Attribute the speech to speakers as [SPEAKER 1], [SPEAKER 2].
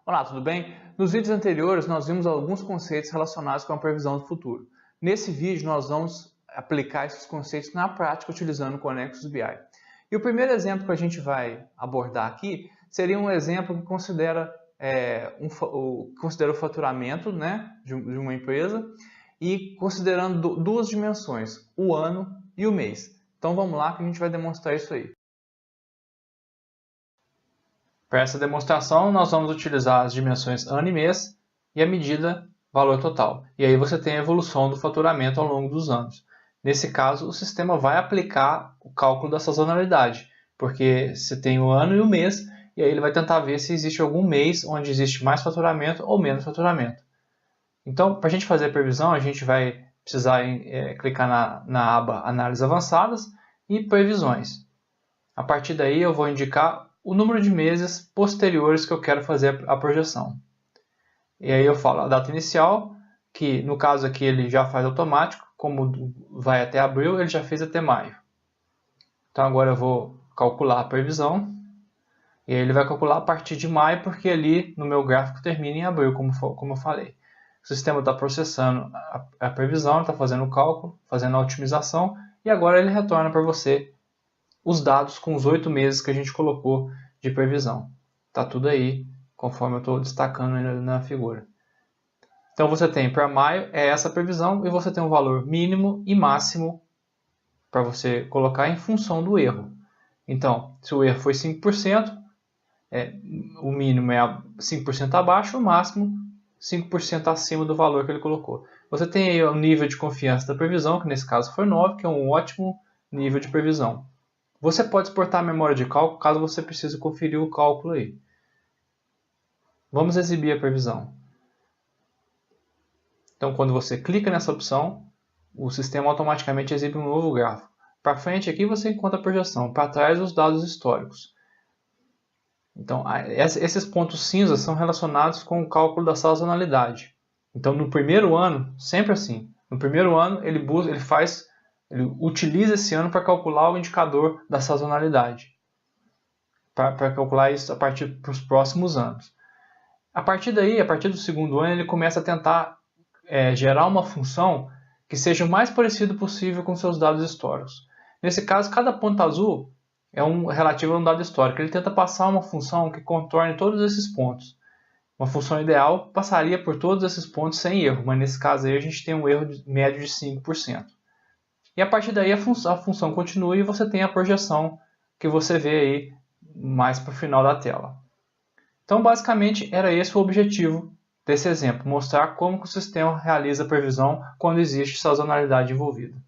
[SPEAKER 1] Olá, tudo bem? Nos vídeos anteriores nós vimos alguns conceitos relacionados com a previsão do futuro. Nesse vídeo nós vamos aplicar esses conceitos na prática utilizando o Connexus BI. E o primeiro exemplo que a gente vai abordar aqui seria um exemplo que considera o faturamento, né, de uma empresa e considerando duas dimensões, o ano e o mês. Então vamos lá que a gente vai demonstrar isso aí. Para essa demonstração, nós vamos utilizar as dimensões ano e mês e a medida valor total. E aí você tem a evolução do faturamento ao longo dos anos. Nesse caso, o sistema vai aplicar o cálculo da sazonalidade, porque você tem o ano e o mês, e aí ele vai tentar ver se existe algum mês onde existe mais faturamento ou menos faturamento. Então, para a gente fazer a previsão, a gente vai precisar clicar na aba Análise Avançadas e Previsões. A partir daí, eu vou indicar o número de meses posteriores que eu quero fazer a projeção. E aí eu falo a data inicial, que no caso aqui ele já faz automático, como vai até abril, ele já fez até maio. Então agora eu vou calcular a previsão, e aí ele vai calcular a partir de maio, porque ali no meu gráfico termina em abril, como eu falei. O sistema está processando a previsão, está fazendo o cálculo, fazendo a otimização, e agora ele retorna para você os dados com os 8 meses que a gente colocou de previsão. Está tudo aí, conforme eu estou destacando na figura. Então você tem para maio, é essa previsão, e você tem um valor mínimo e máximo para você colocar em função do erro. Então, se o erro foi 5%, o mínimo é 5% abaixo, o máximo 5% acima do valor que ele colocou. Você tem aí o nível de confiança da previsão, que nesse caso foi 9, que é um ótimo nível de previsão. Você pode exportar a memória de cálculo caso você precise conferir o cálculo aí. Vamos exibir a previsão. Então, quando você clica nessa opção, o sistema automaticamente exibe um novo gráfico. Para frente aqui você encontra a projeção, para trás os dados históricos. Então, esses pontos cinzas são relacionados com o cálculo da sazonalidade. Então, no primeiro ano, sempre assim, no primeiro ano ele utiliza esse ano para calcular o indicador da sazonalidade, para calcular isso a partir dos próximos anos. A partir daí, a partir do segundo ano, ele começa a tentar gerar uma função que seja o mais parecido possível com seus dados históricos. Nesse caso, cada ponto azul é relativo a um dado histórico. Ele tenta passar uma função que contorne todos esses pontos. Uma função ideal passaria por todos esses pontos sem erro, mas nesse caso aí a gente tem um erro médio de 5%. E a partir daí a função continua e você tem a projeção que você vê aí mais para o final da tela. Então, basicamente, era esse o objetivo desse exemplo, mostrar como que o sistema realiza a previsão quando existe sazonalidade envolvida.